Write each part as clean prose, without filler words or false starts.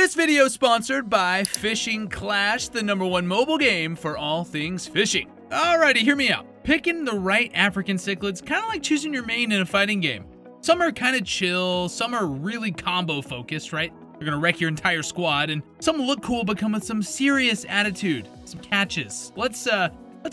This video is sponsored by Fishing Clash, the #1 mobile game for all things fishing. Alrighty, hear me out. Picking the right African cichlids, kind of like choosing your main in a fighting game. Some are kind of chill, some are really combo focused, right? They're gonna wreck your entire squad, and some look cool but come with some serious attitude, some catches. Let's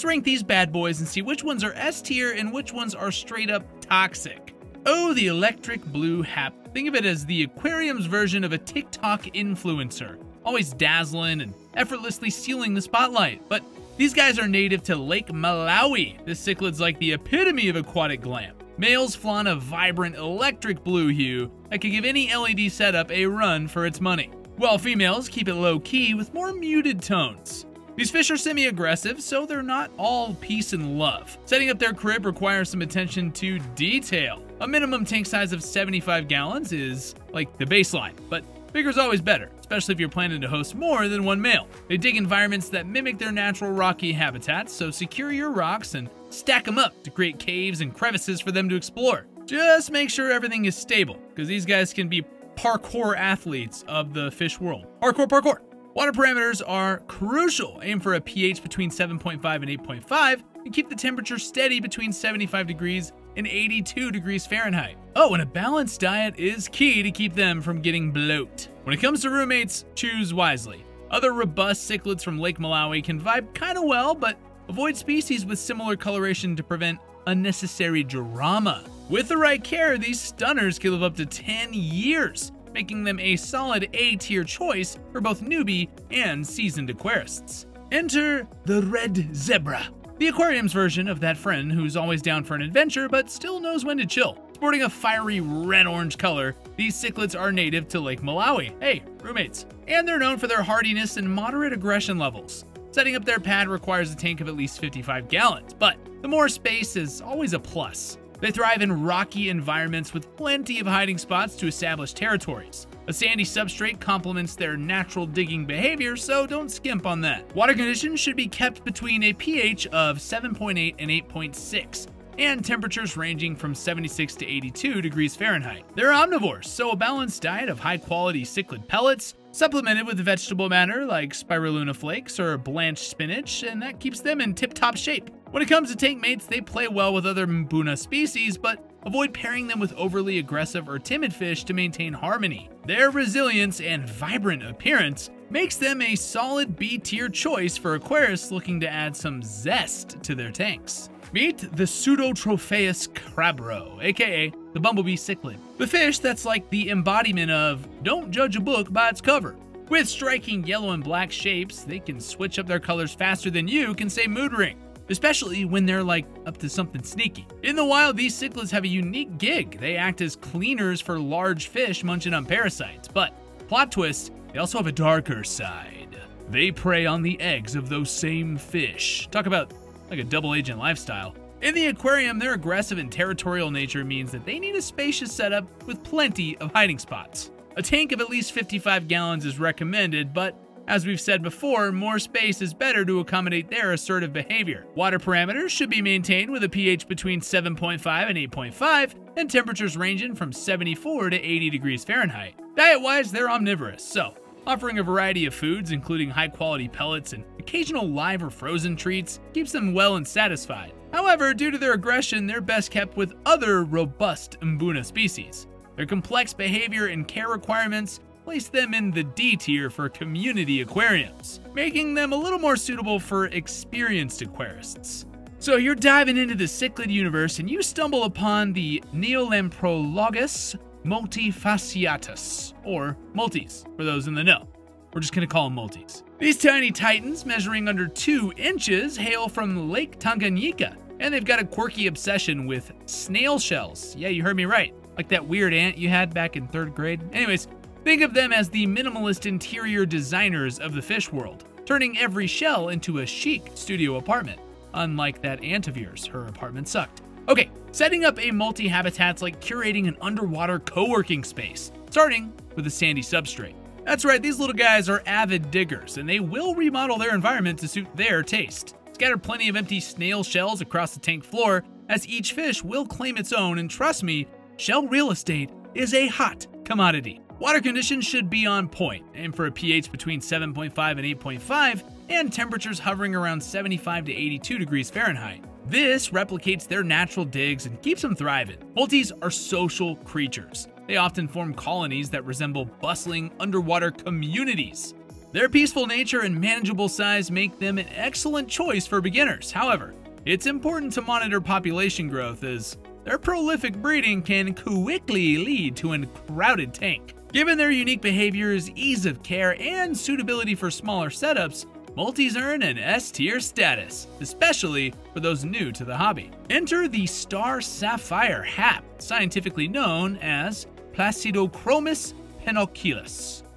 rank these bad boys and see which ones are S tier and which ones are straight up toxic. Oh, the electric Blue Hap. Think of it as the Aquarium's version of a TikTok influencer, always dazzling and effortlessly stealing the spotlight. But these guys are native to Lake Malawi. This cichlid's like the epitome of aquatic glam. Males flaunt a vibrant electric blue hue that could give any LED setup a run for its money, while females keep it low-key with more muted tones. These fish are semi-aggressive, so they're not all peace and love. Setting up their crib requires some attention to detail. A minimum tank size of 75 gallons is like the baseline, but bigger is always better, especially if you're planning to host more than one male. They dig environments that mimic their natural rocky habitats, so secure your rocks and stack them up to create caves and crevices for them to explore. Just make sure everything is stable, because these guys can be parkour athletes of the fish world. Parkour! Water parameters are crucial. Aim for a pH between 7.5 and 8.5 and keep the temperature steady between 75 degrees and 82 degrees Fahrenheit. Oh, and a balanced diet is key to keep them from getting bloat. When it comes to roommates, choose wisely. Other robust cichlids from Lake Malawi can vibe kinda well, but avoid species with similar coloration to prevent unnecessary drama. With the right care, these stunners can live up to 10 years. Making them a solid A-tier choice for both newbie and seasoned aquarists. Enter the red zebra, the Aquarium's version of that friend who's always down for an adventure but still knows when to chill. Sporting a fiery red-orange color, these cichlids are native to Lake Malawi. Hey, roommates. And they're known for their hardiness and moderate aggression levels. Setting up their pad requires a tank of at least 55 gallons, but the more space is always a plus. They thrive in rocky environments with plenty of hiding spots to establish territories. A sandy substrate complements their natural digging behavior, so don't skimp on that. Water conditions should be kept between a pH of 7.8 and 8.6, and temperatures ranging from 76 to 82 degrees Fahrenheit. They're omnivores, so a balanced diet of high-quality cichlid pellets, supplemented with vegetable matter like spirulina flakes or blanched spinach, and that keeps them in tip-top shape. When it comes to tank mates, they play well with other mbuna species, but avoid pairing them with overly aggressive or timid fish to maintain harmony. Their resilience and vibrant appearance makes them a solid B-tier choice for aquarists looking to add some zest to their tanks. Meet the Psuedotropheus Carbro, aka the bumblebee cichlid. The fish that's like the embodiment of don't judge a book by its cover. With striking yellow and black shapes, they can switch up their colors faster than you can say mood ring, especially when they're like up to something sneaky. In the wild, these cichlids have a unique gig. They act as cleaners for large fish munching on parasites, but plot twist, they also have a darker side. They prey on the eggs of those same fish. Talk about like a double agent lifestyle. In the aquarium, their aggressive and territorial nature means that they need a spacious setup with plenty of hiding spots. A tank of at least 55 gallons is recommended, but as we've said before, more space is better to accommodate their assertive behavior. Water parameters should be maintained with a pH between 7.5 and 8.5, and temperatures ranging from 74 to 80 degrees Fahrenheit. Diet-wise, they're omnivorous, so offering a variety of foods, including high-quality pellets and occasional live or frozen treats, keeps them well and satisfied. However, due to their aggression, they're best kept with other robust mbuna species. Their complex behavior and care requirements place them in the D tier for community aquariums, making them a little more suitable for experienced aquarists. So you're diving into the cichlid universe and you stumble upon the Neolamprologus multifasciatus, or multis, for those in the know. We're just gonna call them multis. These tiny titans, measuring under 2 inches, hail from Lake Tanganyika, and they've got a quirky obsession with snail shells. Yeah, you heard me right. Like that weird ant you had back in 3rd grade. Anyways, think of them as the minimalist interior designers of the fish world, turning every shell into a chic studio apartment. Unlike that ant of yours, her apartment sucked. Okay, setting up a multi-habitat's like curating an underwater co-working space, starting with a sandy substrate. That's right, these little guys are avid diggers, and they will remodel their environment to suit their taste. Scatter plenty of empty snail shells across the tank floor, as each fish will claim its own, and trust me, shell real estate is a hot commodity. Water conditions should be on point, aim for a pH between 7.5 and 8.5, and temperatures hovering around 75 to 82 degrees Fahrenheit. This replicates their natural digs and keeps them thriving. Multis are social creatures. They often form colonies that resemble bustling underwater communities. Their peaceful nature and manageable size make them an excellent choice for beginners. However, it's important to monitor population growth, as their prolific breeding can quickly lead to a crowded tank. Given their unique behaviors, ease of care, and suitability for smaller setups, multis earn an S-tier status, especially for those new to the hobby. Enter the star sapphire hap, scientifically known as Psuedotropheus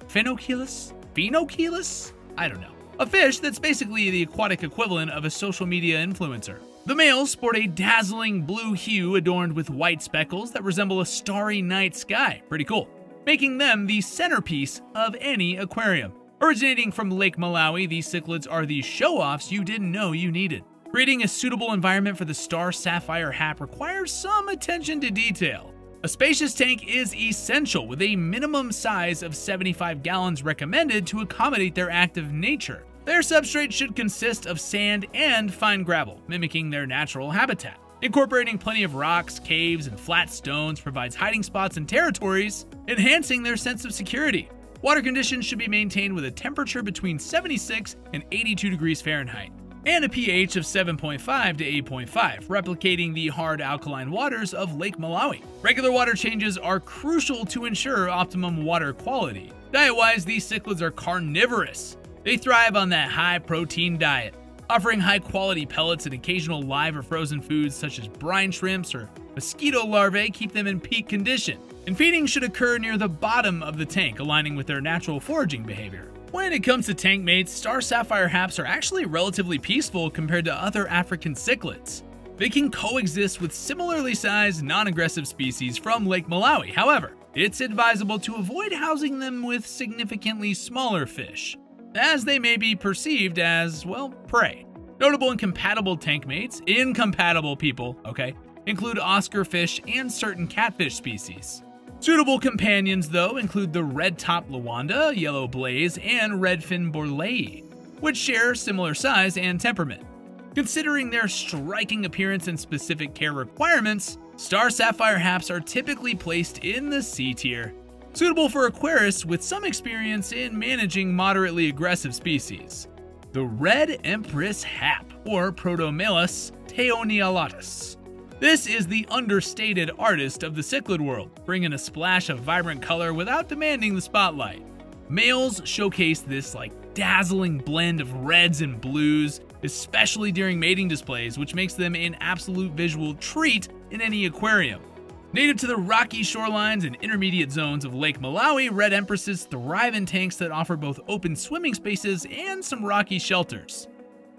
Phenoculus? I don't know. A fish that's basically the aquatic equivalent of a social media influencer. The males sport a dazzling blue hue adorned with white speckles that resemble a starry night sky. Pretty cool. Making them the centerpiece of any aquarium. Originating from Lake Malawi, these cichlids are the show-offs you didn't know you needed. Creating a suitable environment for the star sapphire hap requires some attention to detail. A spacious tank is essential, with a minimum size of 75 gallons recommended to accommodate their active nature. Their substrate should consist of sand and fine gravel, mimicking their natural habitat. Incorporating plenty of rocks, caves, and flat stones provides hiding spots and territories, enhancing their sense of security. Water conditions should be maintained with a temperature between 76 and 82 degrees Fahrenheit, and a pH of 7.5 to 8.5, replicating the hard alkaline waters of Lake Malawi. Regular water changes are crucial to ensure optimum water quality. Diet-wise, these cichlids are carnivorous. They thrive on that high-protein diet, offering high-quality pellets and occasional live or frozen foods such as brine shrimps or mosquito larvae keep them in peak condition. And feeding should occur near the bottom of the tank, aligning with their natural foraging behavior. When it comes to tank mates, star sapphire haps are actually relatively peaceful compared to other African cichlids. They can coexist with similarly sized, non-aggressive species from Lake Malawi. However, it's advisable to avoid housing them with significantly smaller fish, as they may be perceived as, well, prey. Notable incompatible tank mates, incompatible people, okay, include Oscar fish and certain catfish species. Suitable companions, though, include the red-topped Lawanda, yellow blaze, and redfin borlei, which share similar size and temperament. Considering their striking appearance and specific care requirements, star sapphire haps are typically placed in the C tier, suitable for aquarists with some experience in managing moderately aggressive species. The red Empress hap, or Protomelus teonialatus. This is the understated artist of the cichlid world, bringing a splash of vibrant color without demanding the spotlight. Males showcase this dazzling blend of reds and blues, especially during mating displays, which makes them an absolute visual treat in any aquarium. Native to the rocky shorelines and intermediate zones of Lake Malawi, red empresses thrive in tanks that offer both open swimming spaces and some rocky shelters.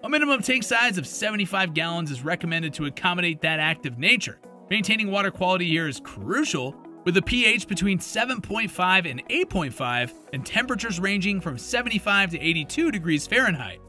A minimum tank size of 75 gallons is recommended to accommodate that active nature. Maintaining water quality here is crucial, with a pH between 7.5 and 8.5 and temperatures ranging from 75 to 82 degrees Fahrenheit.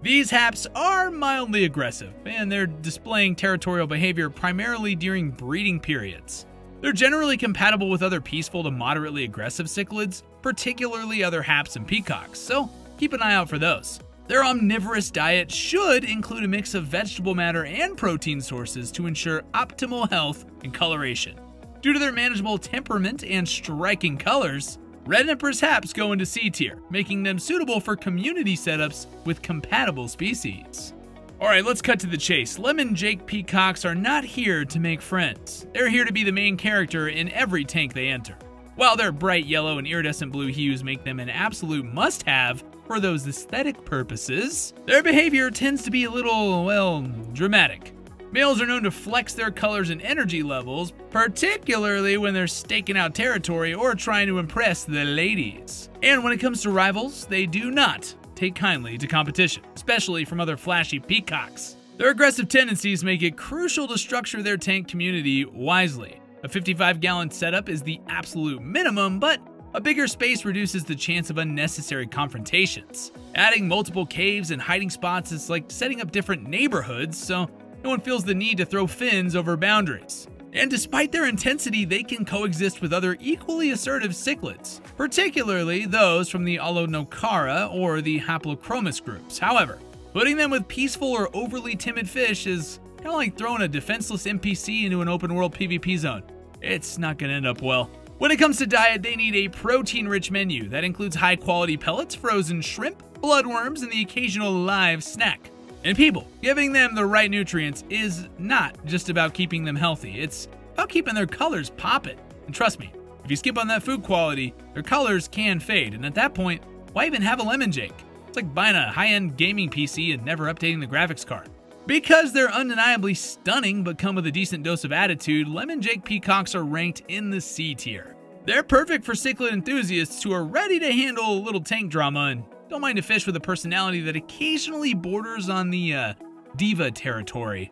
These haps are mildly aggressive, and they're displaying territorial behavior primarily during breeding periods. They're generally compatible with other peaceful to moderately aggressive cichlids, particularly other haps and peacocks, so keep an eye out for those. Their omnivorous diet should include a mix of vegetable matter and protein sources to ensure optimal health and coloration. Due to their manageable temperament and striking colors, red Empress haps go into C tier, making them suitable for community setups with compatible species. Alright, let's cut to the chase. Lemon Jake peacocks are not here to make friends. They're here to be the main character in every tank they enter. While their bright yellow and iridescent blue hues make them an absolute must-have for those aesthetic purposes, their behavior tends to be a little, well, dramatic. Males are known to flex their colors and energy levels, particularly when they're staking out territory or trying to impress the ladies. And when it comes to rivals, they do not take kindly to competition, especially from other flashy peacocks. Their aggressive tendencies make it crucial to structure their tank community wisely. A 55-gallon setup is the absolute minimum, but a bigger space reduces the chance of unnecessary confrontations. Adding multiple caves and hiding spots is like setting up different neighborhoods, so no one feels the need to throw fins over boundaries. And despite their intensity, they can coexist with other equally assertive cichlids, particularly those from the Alonocara or the Haplochromis groups. However, putting them with peaceful or overly timid fish is kind of like throwing a defenseless NPC into an open world PvP zone. It's not going to end up well. When it comes to diet, they need a protein-rich menu that includes high-quality pellets, frozen shrimp, bloodworms, and the occasional live snack. And people, giving them the right nutrients is not just about keeping them healthy, it's about keeping their colors popping. And trust me, if you skip on that food quality, their colors can fade, and at that point, why even have a lemon jake? It's like buying a high-end gaming PC and never updating the graphics card. Because they're undeniably stunning but come with a decent dose of attitude, lemon jake peacocks are ranked in the C tier. They're perfect for cichlid enthusiasts who are ready to handle a little tank drama and don't mind a fish with a personality that occasionally borders on the diva territory.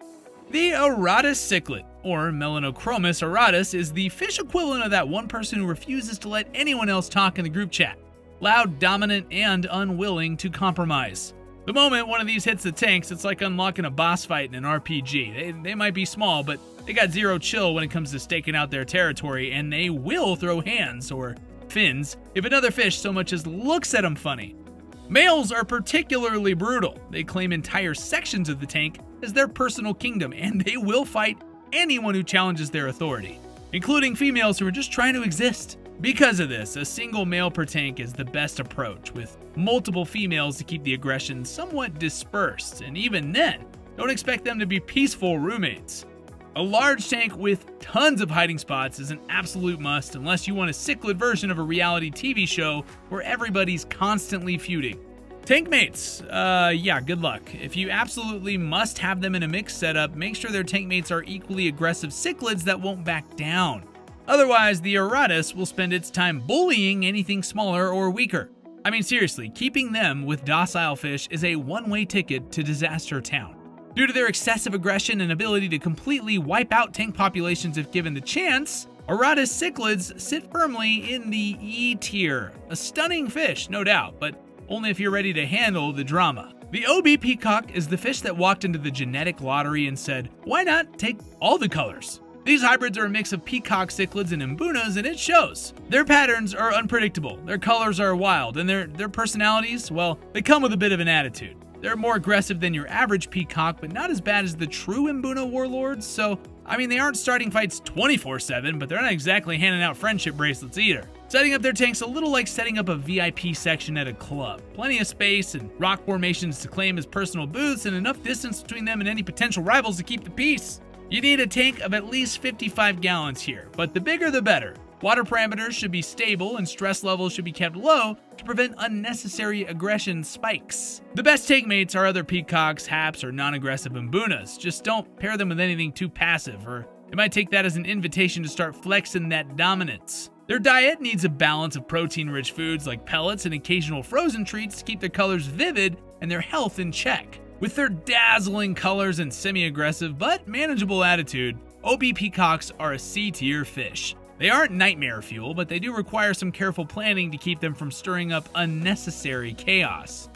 The Auratus Cichlid, or Melanochromis Auratus, is the fish equivalent of that one person who refuses to let anyone else talk in the group chat. Loud, dominant, and unwilling to compromise. The moment one of these hits the tanks, it's like unlocking a boss fight in an RPG. They might be small, but they got zero chill when it comes to staking out their territory, and they will throw hands, or fins, if another fish so much as looks at them funny. Males are particularly brutal. They claim entire sections of the tank as their personal kingdom, and they will fight anyone who challenges their authority, including females who are just trying to exist. Because of this, a single male per tank is the best approach, with multiple females to keep the aggression somewhat dispersed, and even then, don't expect them to be peaceful roommates. A large tank with tons of hiding spots is an absolute must unless you want a cichlid version of a reality TV show where everybody's constantly feuding. Tank mates, yeah, good luck. If you absolutely must have them in a mixed setup, make sure their tank mates are equally aggressive cichlids that won't back down. Otherwise, the Auratus will spend its time bullying anything smaller or weaker. I mean, seriously, keeping them with docile fish is a one-way ticket to Disaster Town. Due to their excessive aggression and ability to completely wipe out tank populations if given the chance, Auratus cichlids sit firmly in the E tier. A stunning fish, no doubt, but only if you're ready to handle the drama. The OB Peacock is the fish that walked into the genetic lottery and said, why not take all the colors? These hybrids are a mix of peacock cichlids and mbunas, and it shows. Their patterns are unpredictable, their colors are wild, and their personalities, well, they come with a bit of an attitude. They're more aggressive than your average peacock, but not as bad as the true mbuna warlords, so, I mean, they aren't starting fights 24/7, but they're not exactly handing out friendship bracelets either. Setting up their tanks a little like setting up a VIP section at a club. Plenty of space and rock formations to claim as personal booths, and enough distance between them and any potential rivals to keep the peace. You need a tank of at least 55 gallons here, but the bigger the better. Water parameters should be stable and stress levels should be kept low to prevent unnecessary aggression spikes. The best tank mates are other peacocks, haps, or non-aggressive mbunas. Just don't pair them with anything too passive, or it might take that as an invitation to start flexing that dominance. Their diet needs a balance of protein-rich foods like pellets and occasional frozen treats to keep their colors vivid and their health in check. With their dazzling colors and semi-aggressive but manageable attitude, OB peacocks are a C-tier fish. They aren't nightmare fuel, but they do require some careful planning to keep them from stirring up unnecessary chaos.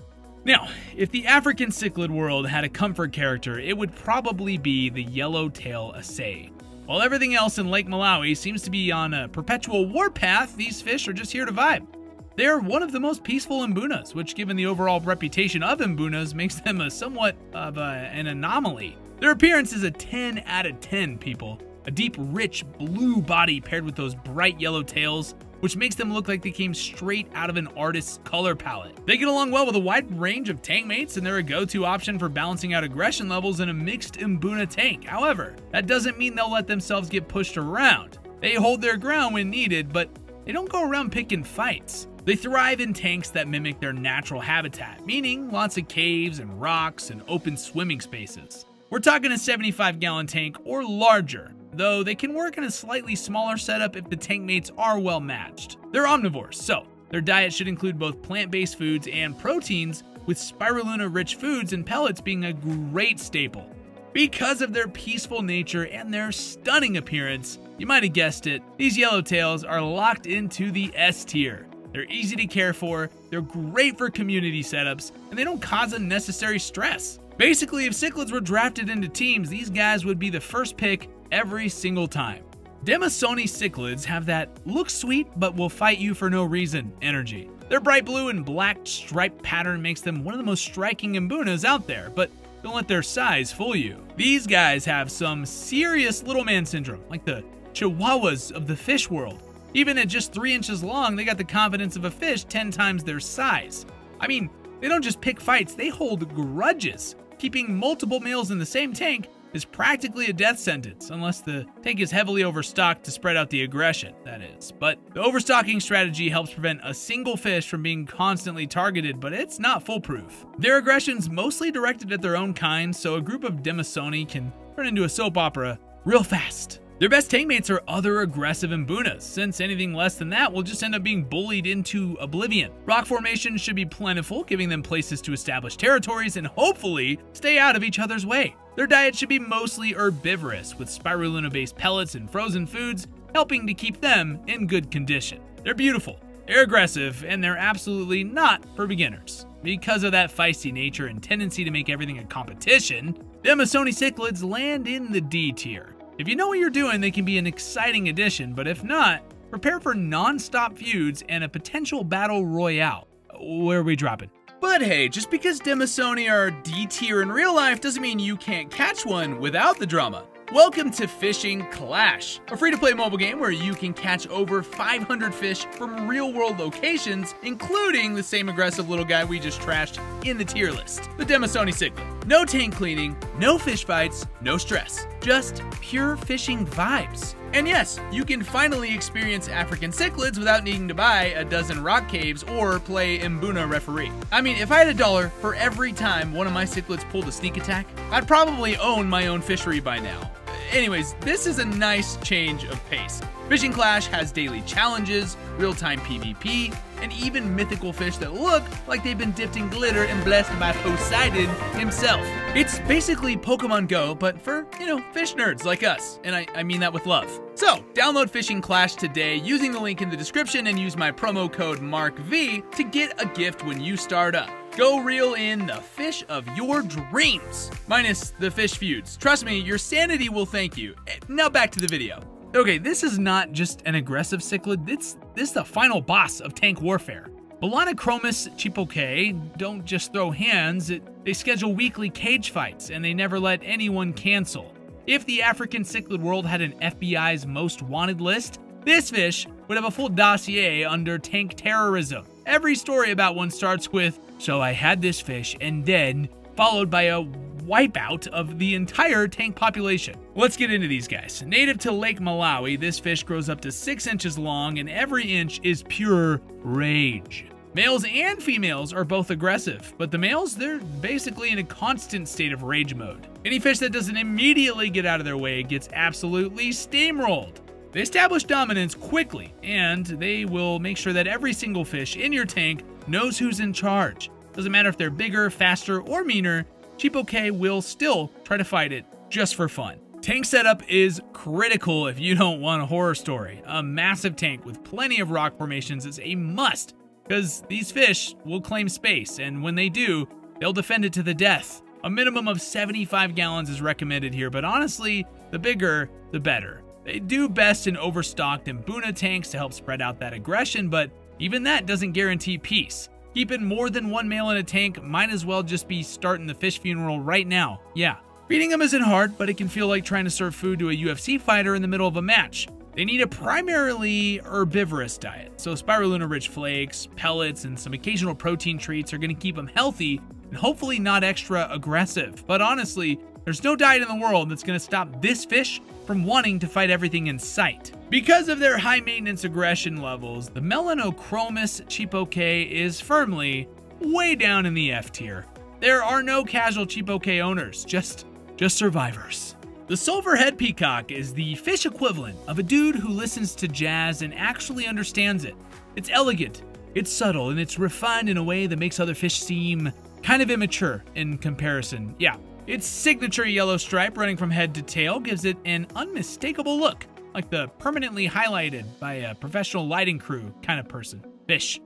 Now, if the African cichlid world had a comfort character, it would probably be the yellowtail Acei. While everything else in Lake Malawi seems to be on a perpetual warpath, these fish are just here to vibe. They are one of the most peaceful mbunas, which given the overall reputation of mbunas makes them a somewhat of an anomaly. Their appearance is a 10 out of 10, people. A deep, rich blue body paired with those bright yellow tails, which makes them look like they came straight out of an artist's color palette. They get along well with a wide range of tank mates, and they're a go-to option for balancing out aggression levels in a mixed mbuna tank. However, that doesn't mean they'll let themselves get pushed around. They hold their ground when needed, but they don't go around picking fights. They thrive in tanks that mimic their natural habitat, meaning lots of caves and rocks and open swimming spaces. We're talking a 75-gallon tank or larger, though they can work in a slightly smaller setup if the tank mates are well matched. They're omnivores, so their diet should include both plant-based foods and proteins, with spirulina-rich foods and pellets being a great staple. Because of their peaceful nature and their stunning appearance, you might have guessed it, these yellowtails are locked into the S tier. They're easy to care for, they're great for community setups, and they don't cause unnecessary stress. Basically, if cichlids were drafted into teams, these guys would be the first pick every single time. Demasoni Cichlids have that look sweet but will fight you for no reason energy. Their bright blue and black striped pattern makes them one of the most striking Mbunas out there, but don't let their size fool you. These guys have some serious little man syndrome, like the chihuahuas of the fish world. Even at just 3 inches long, they got the confidence of a fish 10 times their size. I mean, they don't just pick fights, they hold grudges. Keeping multiple males in the same tank is practically a death sentence, unless the tank is heavily overstocked to spread out the aggression, that is. But the overstocking strategy helps prevent a single fish from being constantly targeted, but it's not foolproof. Their aggression's mostly directed at their own kind, so a group of Demasoni can turn into a soap opera real fast. Their best tankmates are other aggressive Mbunas, since anything less than that will just end up being bullied into oblivion. Rock formations should be plentiful, giving them places to establish territories and hopefully stay out of each other's way. Their diet should be mostly herbivorous, with spirulina-based pellets and frozen foods helping to keep them in good condition. They're beautiful, they're aggressive, and they're absolutely not for beginners. Because of that feisty nature and tendency to make everything a competition, Demasoni Cichlids land in the D tier. If you know what you're doing, they can be an exciting addition, but if not, prepare for non-stop feuds and a potential battle royale. Where are we dropping? But hey, just because Demasoni are D tier in real life doesn't mean you can't catch one without the drama. Welcome to Fishing Clash, a free-to-play mobile game where you can catch over 500 fish from real-world locations, including the same aggressive little guy we just trashed in the tier list, the Demasoni Cichlid. No tank cleaning, no fish fights, no stress, just pure fishing vibes. And yes, you can finally experience African Cichlids without needing to buy a dozen rock caves or play Mbuna referee. I mean, if I had $1 for every time one of my cichlids pulled a sneak attack, I'd probably own my own fishery by now. Anyways, this is a nice change of pace. Fishing Clash has daily challenges, real-time PvP, and even mythical fish that look like they've been dipped in glitter and blessed by Poseidon himself. It's basically Pokemon Go, but for, fish nerds like us, and I mean that with love. So, download Fishing Clash today using the link in the description and use my promo code MARKV to get a gift when you start up. Go reel in the fish of your dreams, minus the fish feuds. Trust me, your sanity will thank you. Now back to the video. Okay, this is not just an aggressive cichlid, this is the final boss of tank warfare. Melanochromis Chipokae don't just throw hands, they schedule weekly cage fights, and they never let anyone cancel. If the African Cichlid world had an FBI's most wanted list, this fish would have a full dossier under tank terrorism. Every story about one starts with, "So I had this fish, and then," followed by a wipeout of the entire tank population. Let's get into these guys. Native to Lake Malawi, this fish grows up to 6 inches long, and every inch is pure rage. Males and females are both aggressive, but the males, they're basically in a constant state of rage mode. Any fish that doesn't immediately get out of their way gets absolutely steamrolled. They establish dominance quickly, and they will make sure that every single fish in your tank knows who's in charge. Doesn't matter if they're bigger, faster, or meaner, Chipokae will still try to fight it just for fun. Tank setup is critical if you don't want a horror story. A massive tank with plenty of rock formations is a must, because these fish will claim space, and when they do, they'll defend it to the death. A minimum of 75 gallons is recommended here, but honestly, the bigger, the better. They do best in overstocked Mbuna tanks to help spread out that aggression, but even that doesn't guarantee peace. Keeping more than one male in a tank might as well just be starting the fish funeral right now. Yeah. Feeding them isn't hard, but it can feel like trying to serve food to a UFC fighter in the middle of a match. They need a primarily herbivorous diet, so spirulina-rich flakes, pellets, and some occasional protein treats are going to keep them healthy and hopefully not extra aggressive. But honestly, there's no diet in the world that's going to stop this fish from wanting to fight everything in sight. Because of their high maintenance aggression levels, the Melanochromis Chipokae is firmly way down in the F tier. There are no casual Chipokae owners, just survivors. The Sulfur-head Peacock is the fish equivalent of a dude who listens to jazz and actually understands it. It's elegant, it's subtle, and it's refined in a way that makes other fish seem kind of immature in comparison. Yeah. Its signature yellow stripe running from head to tail gives it an unmistakable look, like the permanently highlighted by a professional lighting crew kind of person. Fish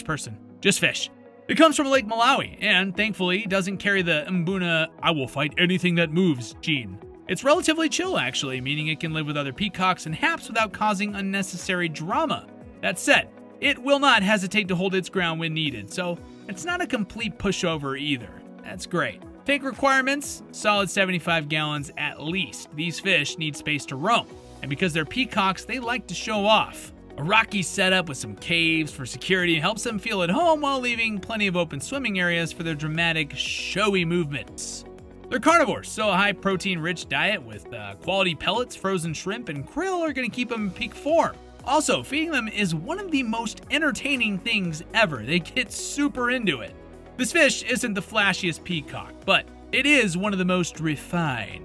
person, just fish. It comes from Lake Malawi, and thankfully doesn't carry the Mbuna "I will fight anything that moves" gene. It's relatively chill actually, meaning it can live with other peacocks and haps without causing unnecessary drama. That said, it will not hesitate to hold its ground when needed, so it's not a complete pushover either. That's great. Tank requirements, solid 75 gallons at least. These fish need space to roam, and because they're peacocks, they like to show off. A rocky setup with some caves for security helps them feel at home while leaving plenty of open swimming areas for their dramatic, showy movements. They're carnivores, so a high-protein rich diet with quality pellets, frozen shrimp, and krill are going to keep them in peak form. Also, feeding them is one of the most entertaining things ever. They get super into it. This fish isn't the flashiest peacock, but it is one of the most refined.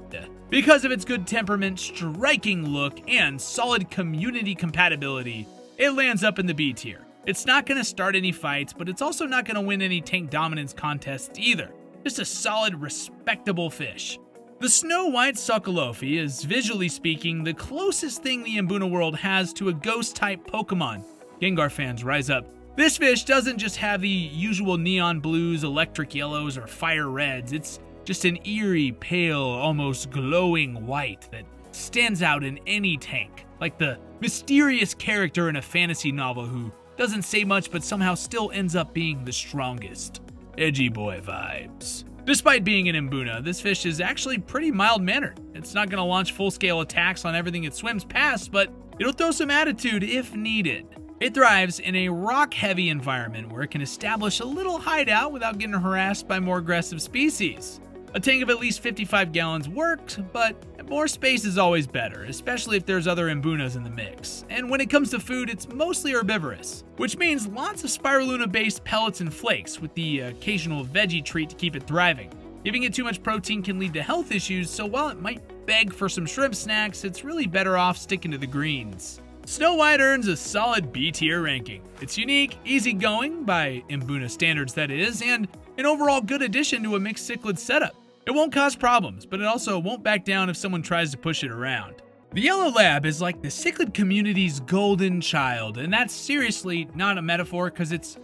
Because of its good temperament, striking look, and solid community compatibility, it lands up in the B tier. It's not going to start any fights, but it's also not going to win any tank dominance contests either. Just a solid, respectable fish. The snow-white Socolofi is, visually speaking, the closest thing the Mbuna world has to a ghost-type Pokemon. Gengar fans, rise up. This fish doesn't just have the usual neon blues, electric yellows, or fire reds. It's just an eerie, pale, almost glowing white that stands out in any tank, like the mysterious character in a fantasy novel who doesn't say much but somehow still ends up being the strongest. Edgy boy vibes. Despite being an Mbuna, this fish is actually pretty mild-mannered. It's not going to launch full-scale attacks on everything it swims past, but it'll throw some attitude if needed. It thrives in a rock-heavy environment where it can establish a little hideout without getting harassed by more aggressive species. A tank of at least 55 gallons works, but more space is always better, especially if there's other Mbunas in the mix. And when it comes to food, it's mostly herbivorous, which means lots of spirulina-based pellets and flakes, with the occasional veggie treat to keep it thriving. Giving it too much protein can lead to health issues, so while it might beg for some shrimp snacks, it's really better off sticking to the greens. Snow White earns a solid B-tier ranking. It's unique, easygoing, by Mbuna standards that is, and an overall good addition to a mixed cichlid setup. It won't cause problems, but it also won't back down if someone tries to push it around. The Yellow Lab is like the cichlid community's golden child, and that's seriously not a metaphor because it's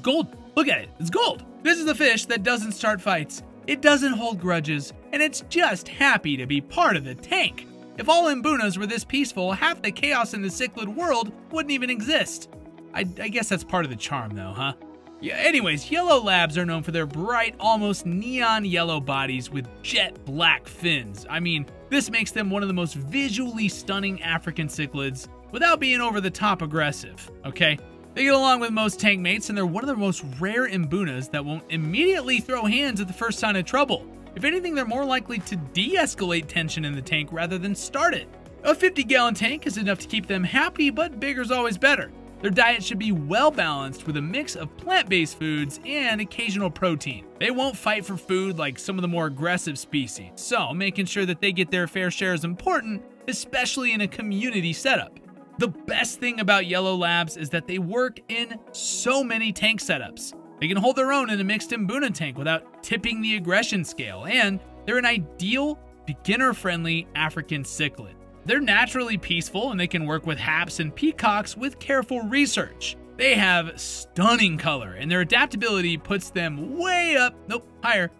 gold. Look at it, it's gold. This is the fish that doesn't start fights, it doesn't hold grudges, and it's just happy to be part of the tank. If all Mbunas were this peaceful, half the chaos in the cichlid world wouldn't even exist. I guess that's part of the charm though, huh? Yeah, anyways, Yellow Labs are known for their bright, almost neon yellow bodies with jet black fins. I mean, this makes them one of the most visually stunning African cichlids without being over the top aggressive, okay? They get along with most tank mates, and they're one of the most rare Mbunas that won't immediately throw hands at the first sign of trouble. If anything, they're more likely to de-escalate tension in the tank rather than start it. A 50-gallon tank is enough to keep them happy, but bigger's always better. Their diet should be well-balanced with a mix of plant-based foods and occasional protein. They won't fight for food like some of the more aggressive species, so making sure that they get their fair share is important, especially in a community setup. The best thing about Yellow Labs is that they work in so many tank setups. They can hold their own in a mixed Mbuna tank without tipping the aggression scale, and they're an ideal, beginner-friendly African cichlid. They're naturally peaceful, and they can work with haps and peacocks with careful research. They have stunning color, and their adaptability puts them way up, higher,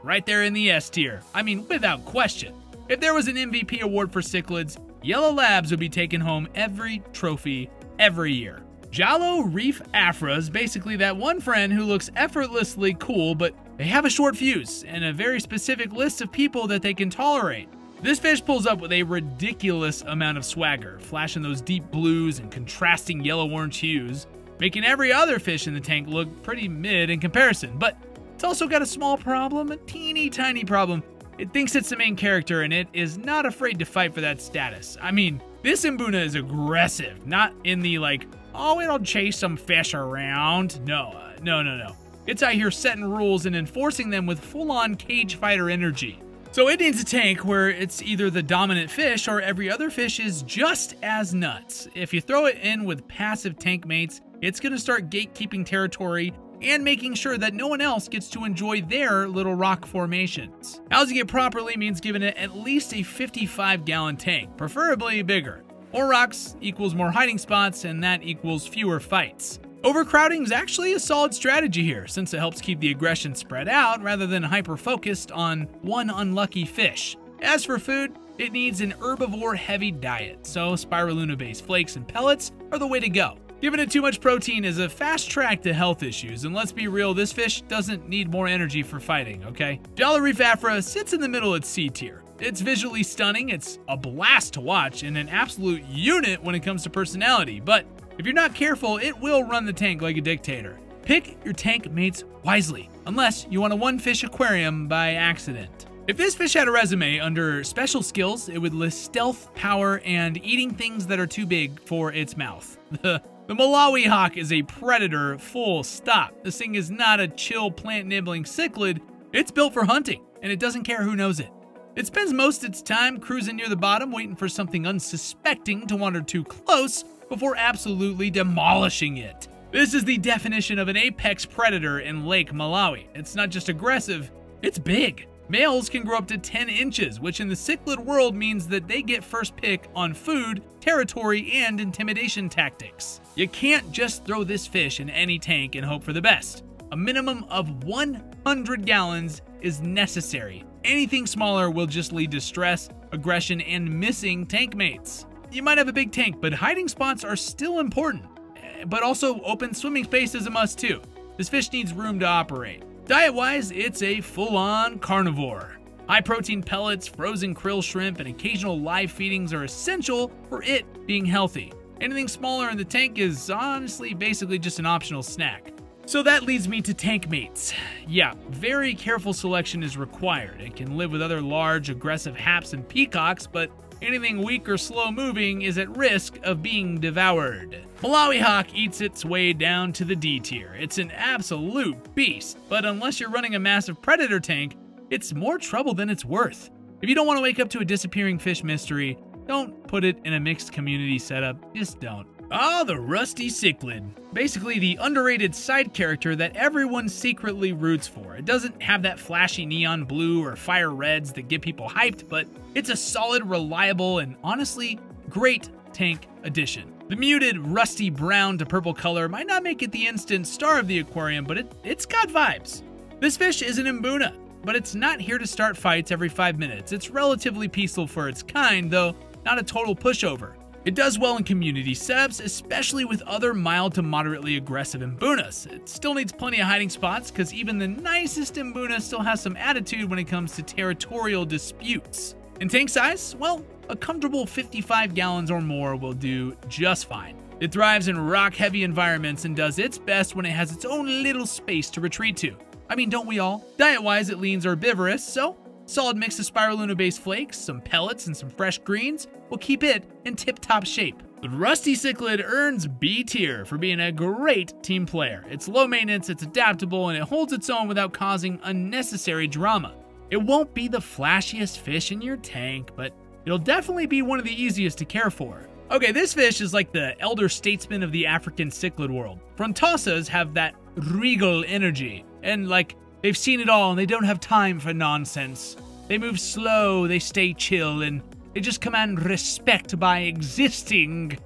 right there in the S tier. I mean, without question. If there was an MVP award for cichlids, Yellow Labs would be taking home every trophy every year. Jalo, Reef, Afra is basically that one friend who looks effortlessly cool, but they have a short fuse and a very specific list of people that they can tolerate. This fish pulls up with a ridiculous amount of swagger, flashing those deep blues and contrasting yellow-orange hues, making every other fish in the tank look pretty mid in comparison. But it's also got a small problem, a teeny tiny problem. It thinks it's the main character, and it is not afraid to fight for that status. I mean, this Mbuna is aggressive, not in the oh, it'll chase some fish around. No. It's out here setting rules and enforcing them with full-on cage fighter energy. So it needs a tank where it's either the dominant fish or every other fish is just as nuts. If you throw it in with passive tank mates, it's going to start gatekeeping territory and making sure that no one else gets to enjoy their little rock formations. Housing it properly means giving it at least a 55-gallon tank, preferably bigger. More rocks equals more hiding spots, and that equals fewer fights. Overcrowding is actually a solid strategy here, since it helps keep the aggression spread out rather than hyper-focused on one unlucky fish. As for food, it needs an herbivore-heavy diet, so spirulina-based flakes and pellets are the way to go. Giving it too much protein is a fast track to health issues, and let's be real, this fish doesn't need more energy for fighting, okay? Jalo Reef Afra sits in the middle at C tier. It's visually stunning, it's a blast to watch, and an absolute unit when it comes to personality, but if you're not careful, it will run the tank like a dictator. Pick your tank mates wisely, unless you want a one-fish aquarium by accident. If this fish had a resume under special skills, it would list stealth, power, and eating things that are too big for its mouth. The Malawai Hawk is a predator, full stop. This thing is not a chill plant-nibbling cichlid, it's built for hunting, and it doesn't care who knows it. It spends most of its time cruising near the bottom, waiting for something unsuspecting to wander too close before absolutely demolishing it. This is the definition of an apex predator in Lake Malawi. It's not just aggressive, it's big. Males can grow up to 10 inches, which in the cichlid world means that they get first pick on food, territory, and intimidation tactics. You can't just throw this fish in any tank and hope for the best. A minimum of 100 gallons is necessary. Anything smaller will just lead to stress, aggression, and missing tank mates. You might have a big tank, but hiding spots are still important. But also open swimming space is a must too. This fish needs room to operate. Diet-wise, it's a full-on carnivore. High-protein pellets, frozen krill shrimp, and occasional live feedings are essential for it being healthy. Anything smaller in the tank is honestly basically just an optional snack. So that leads me to tank mates. Yeah, very careful selection is required. It can live with other large, aggressive haps and peacocks, but anything weak or slow-moving is at risk of being devoured. Malawai Hawk eats its way down to the D tier. It's an absolute beast, but unless you're running a massive predator tank, it's more trouble than it's worth. If you don't want to wake up to a disappearing fish mystery, don't put it in a mixed community setup. Just don't. Ah, the Rusty Cichlid. Basically the underrated side character that everyone secretly roots for. It doesn't have that flashy neon blue or fire reds that get people hyped, but it's a solid, reliable, and honestly great tank addition. The muted rusty brown to purple color might not make it the instant star of the aquarium, but it's got vibes. This fish is an Mbuna, but it's not here to start fights every 5 minutes. It's relatively peaceful for its kind, though not a total pushover. It does well in community setups, especially with other mild to moderately aggressive Mbunas. It still needs plenty of hiding spots, because even the nicest Mbuna still has some attitude when it comes to territorial disputes. In tank size, well, a comfortable 55 gallons or more will do just fine. It thrives in rock-heavy environments and does its best when it has its own little space to retreat to. I mean, don't we all? Diet-wise, it leans herbivorous, so solid mix of spirulina-based flakes, some pellets, and some fresh greens will keep it in tip-top shape. The Rusty Cichlid earns B tier for being a great team player. It's low maintenance, it's adaptable, and it holds its own without causing unnecessary drama. It won't be the flashiest fish in your tank, but it'll definitely be one of the easiest to care for. Okay, this fish is like the elder statesman of the African cichlid world. Frontosas have that regal energy, and like, they've seen it all and they don't have time for nonsense. They move slow, they stay chill, and they just command respect by existing.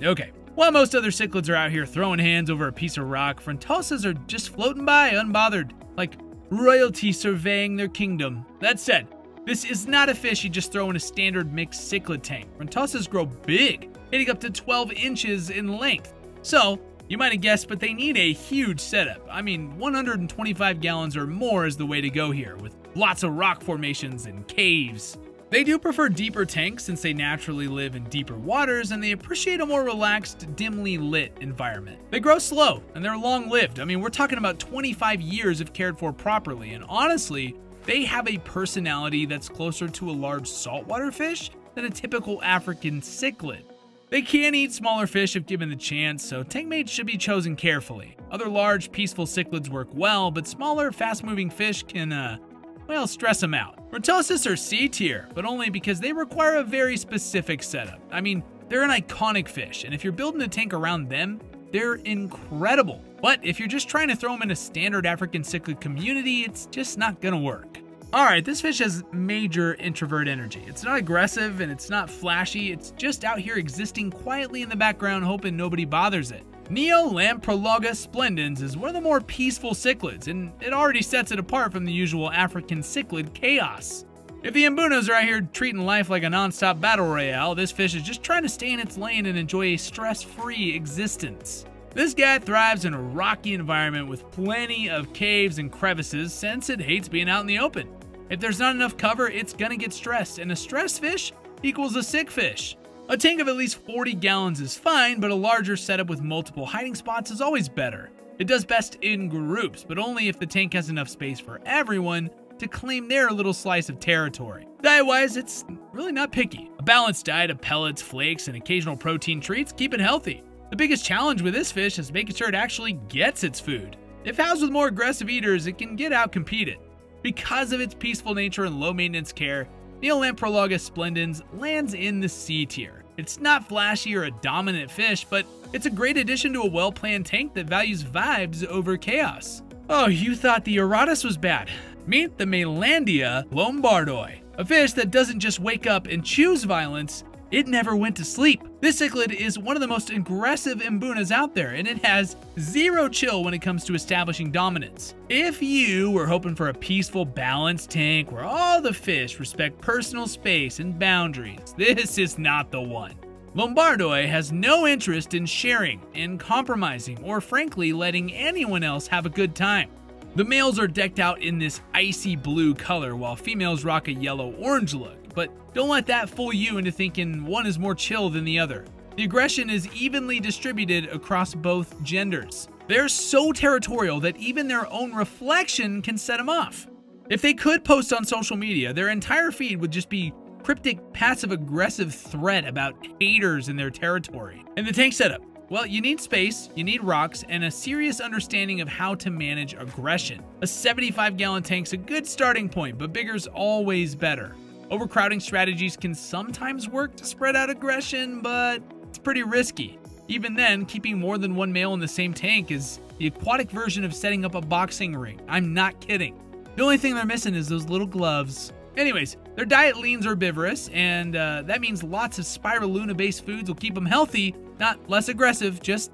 Okay. While most other cichlids are out here throwing hands over a piece of rock, Frontosas are just floating by unbothered, like royalty surveying their kingdom. That said, this is not a fish you just throw in a standard mixed cichlid tank. Frontosas grow big, hitting up to 12 inches in length. So, you might have guessed, but they need a huge setup. I mean, 125 gallons or more is the way to go here, with lots of rock formations and caves. They do prefer deeper tanks since they naturally live in deeper waters, and they appreciate a more relaxed, dimly lit environment. They grow slow, and they're long-lived. I mean, we're talking about 25 years if cared for properly, and honestly, they have a personality that's closer to a large saltwater fish than a typical African cichlid. They can eat smaller fish if given the chance, so tank mates should be chosen carefully. Other large, peaceful cichlids work well, but smaller, fast-moving fish can, well, stress them out. Frontosas are C tier, but only because they require a very specific setup. I mean, they're an iconic fish, and if you're building a tank around them, they're incredible. But if you're just trying to throw them in a standard African cichlid community, it's just not gonna work. Alright, this fish has major introvert energy. It's not aggressive and it's not flashy, it's just out here existing quietly in the background hoping nobody bothers it. Neolamprologus Splendens is one of the more peaceful cichlids, and it already sets it apart from the usual African cichlid chaos. If the Mbunas are out here treating life like a non-stop battle royale, this fish is just trying to stay in its lane and enjoy a stress-free existence. This guy thrives in a rocky environment with plenty of caves and crevices since it hates being out in the open. If there's not enough cover, it's gonna get stressed, and a stressed fish equals a sick fish. A tank of at least 40 gallons is fine, but a larger setup with multiple hiding spots is always better. It does best in groups, but only if the tank has enough space for everyone to claim their little slice of territory. Diet-wise, it's really not picky. A balanced diet of pellets, flakes, and occasional protein treats keep it healthy. The biggest challenge with this fish is making sure it actually gets its food. If housed with more aggressive eaters, it can get out-competed. Because of its peaceful nature and low-maintenance care, Neolamprologus Splendens lands in the C tier. It's not flashy or a dominant fish, but it's a great addition to a well-planned tank that values vibes over chaos. Oh, you thought the Auratus was bad. Meet the Maylandia Lombardoi, a fish that doesn't just wake up and choose violence, it never went to sleep. This cichlid is one of the most aggressive Mbunas out there, and it has zero chill when it comes to establishing dominance. If you were hoping for a peaceful, balanced tank where all the fish respect personal space and boundaries, this is not the one. Lombardoi has no interest in sharing and compromising, or frankly letting anyone else have a good time. The males are decked out in this icy blue color, while females rock a yellow-orange look. But don't let that fool you into thinking one is more chill than the other. The aggression is evenly distributed across both genders. They're so territorial that even their own reflection can set them off. If they could post on social media, their entire feed would just be cryptic, passive-aggressive threat about haters in their territory. And the tank setup? Well, you need space, you need rocks, and a serious understanding of how to manage aggression. A 75-gallon tank's a good starting point, but bigger's always better. Overcrowding strategies can sometimes work to spread out aggression, but it's pretty risky. Even then, keeping more than one male in the same tank is the aquatic version of setting up a boxing ring. I'm not kidding. The only thing they're missing is those little gloves. Anyways, their diet leans herbivorous, and that means lots of spirulina-based foods will keep them healthy, not less aggressive, just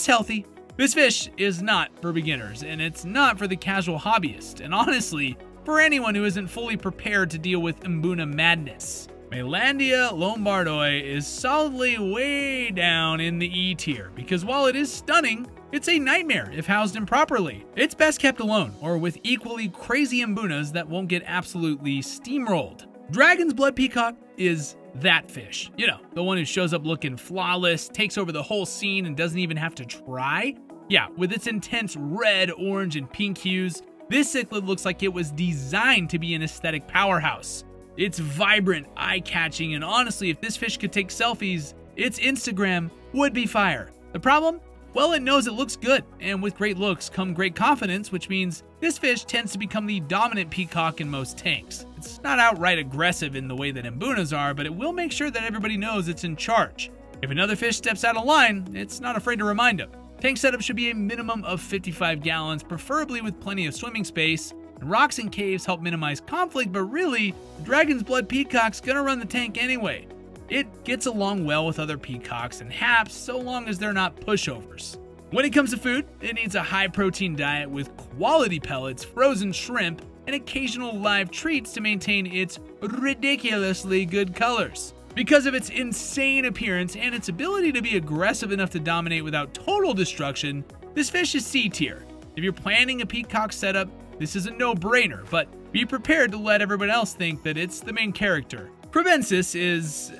healthy. This fish is not for beginners, and it's not for the casual hobbyist, and honestly, for anyone who isn't fully prepared to deal with Mbuna madness. Maylandia Lombardoi is solidly way down in the E tier, because while it is stunning, it's a nightmare if housed improperly. It's best kept alone, or with equally crazy Mbunas that won't get absolutely steamrolled. Dragon's Blood Peacock is that fish. You know, the one who shows up looking flawless, takes over the whole scene, and doesn't even have to try. Yeah, with its intense red, orange, and pink hues, this cichlid looks like it was designed to be an aesthetic powerhouse. It's vibrant, eye-catching, and honestly, if this fish could take selfies, its Instagram would be fire. The problem? Well, it knows it looks good, and with great looks come great confidence, which means this fish tends to become the dominant peacock in most tanks. It's not outright aggressive in the way that Mbunas are, but it will make sure that everybody knows it's in charge. If another fish steps out of line, it's not afraid to remind them. Tank setup should be a minimum of 55 gallons, preferably with plenty of swimming space. And rocks and caves help minimize conflict, but really, the Dragon's Blood Peacock's gonna run the tank anyway. It gets along well with other peacocks and haps, so long as they're not pushovers. When it comes to food, it needs a high-protein diet with quality pellets, frozen shrimp, and occasional live treats to maintain its ridiculously good colors. Because of its insane appearance and its ability to be aggressive enough to dominate without total destruction, this fish is C tier. If you're planning a peacock setup, this is a no-brainer, but be prepared to let everyone else think that it's the main character. Kribensis is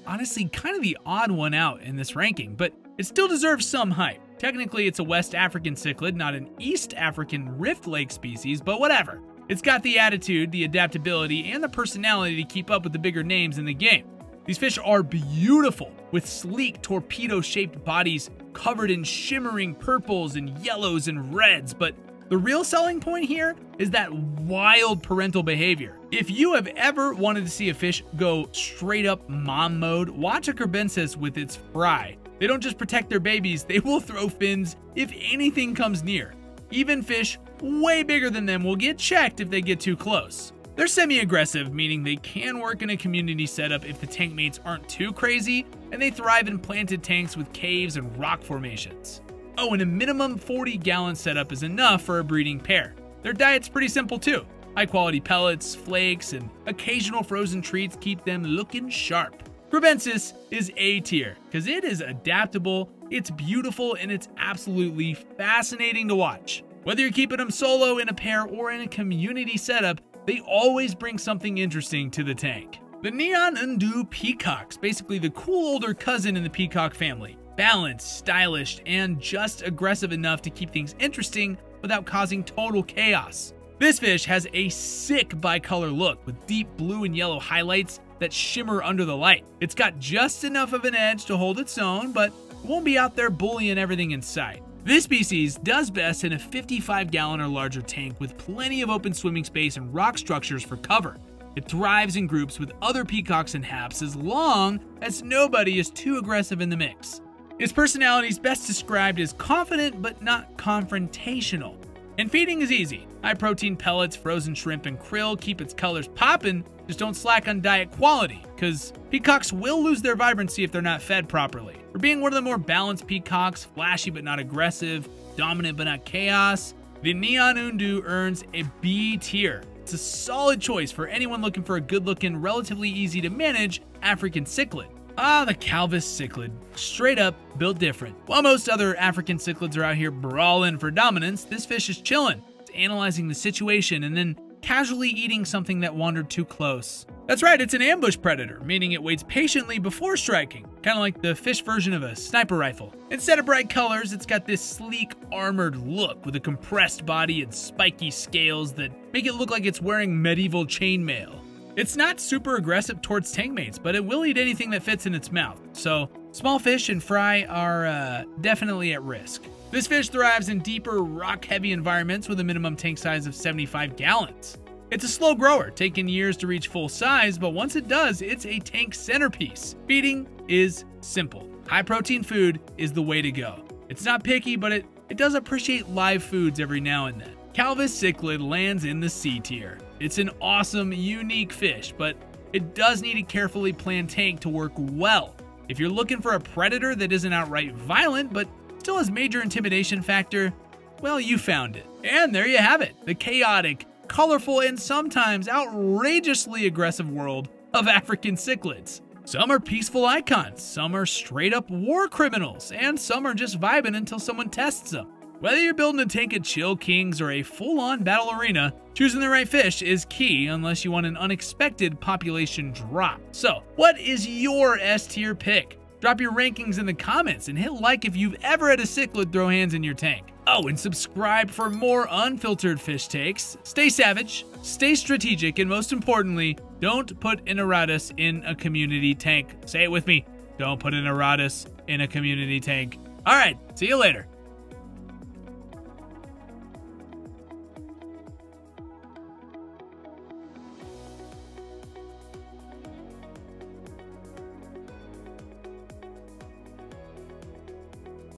honestly kind of the odd one out in this ranking, but it still deserves some hype. Technically, it's a West African cichlid, not an East African Rift Lake species, but whatever. It's got the attitude, the adaptability, and the personality to keep up with the bigger names in the game. These fish are beautiful, with sleek torpedo-shaped bodies covered in shimmering purples and yellows and reds, but the real selling point here is that wild parental behavior. If you have ever wanted to see a fish go straight up mom mode, watch a Kribensis with its fry. They don't just protect their babies, they will throw fins if anything comes near. Even fish way bigger than them will get checked if they get too close. They're semi-aggressive, meaning they can work in a community setup if the tank mates aren't too crazy, and they thrive in planted tanks with caves and rock formations. Oh, and a minimum 40-gallon setup is enough for a breeding pair. Their diet's pretty simple too. High quality pellets, flakes, and occasional frozen treats keep them looking sharp. Kribensis is A tier because it is adaptable, it's beautiful, and it's absolutely fascinating to watch. Whether you're keeping them solo, in a pair, or in a community setup, they always bring something interesting to the tank. The Neon Undu Peacocks, basically the cool older cousin in the Peacock family. Balanced, stylish, and just aggressive enough to keep things interesting without causing total chaos. This fish has a sick bicolor look with deep blue and yellow highlights that shimmer under the light. It's got just enough of an edge to hold its own, but it won't be out there bullying everything in sight. This species does best in a 55-gallon or larger tank with plenty of open swimming space and rock structures for cover. It thrives in groups with other peacocks and haps as long as nobody is too aggressive in the mix. Its personality is best described as confident but not confrontational. And feeding is easy. High protein pellets, frozen shrimp, and krill keep its colors poppin', just don't slack on diet quality, because peacocks will lose their vibrancy if they're not fed properly. For being one of the more balanced peacocks, flashy but not aggressive, dominant but not chaos, the Neon Undu earns a B tier. It's a solid choice for anyone looking for a good-looking, relatively easy to manage African cichlid. Ah, the Calvus Cichlid. Straight up, built different. While most other African cichlids are out here brawling for dominance, this fish is chilling. It's analyzing the situation and then casually eating something that wandered too close. That's right, it's an ambush predator, meaning it waits patiently before striking, kind of like the fish version of a sniper rifle. Instead of bright colors, it's got this sleek, armored look with a compressed body and spiky scales that make it look like it's wearing medieval chainmail. It's not super aggressive towards tankmates, but it will eat anything that fits in its mouth, so small fish and fry are definitely at risk. This fish thrives in deeper, rock-heavy environments with a minimum tank size of 75 gallons. It's a slow grower, taking years to reach full size, but once it does, it's a tank centerpiece. Feeding is simple. High-protein food is the way to go. It's not picky, but it does appreciate live foods every now and then. Calvus Cichlid lands in the C tier. It's an awesome, unique fish, but it does need a carefully planned tank to work well. If you're looking for a predator that isn't outright violent, but still has major intimidation factor, well, you found it. And there you have it, the chaotic, colorful, and sometimes outrageously aggressive world of African cichlids. Some are peaceful icons, some are straight up war criminals, and some are just vibing until someone tests them. Whether you're building a tank of chill kings or a full-on battle arena, choosing the right fish is key unless you want an unexpected population drop. So, what is your S tier pick? Drop your rankings in the comments and hit like if you've ever had a cichlid throw hands in your tank. Oh, and subscribe for more unfiltered fish takes. Stay savage, stay strategic, and most importantly, don't put an Auratus in a community tank. Say it with me. Don't put an Auratus in a community tank. All right, see you later.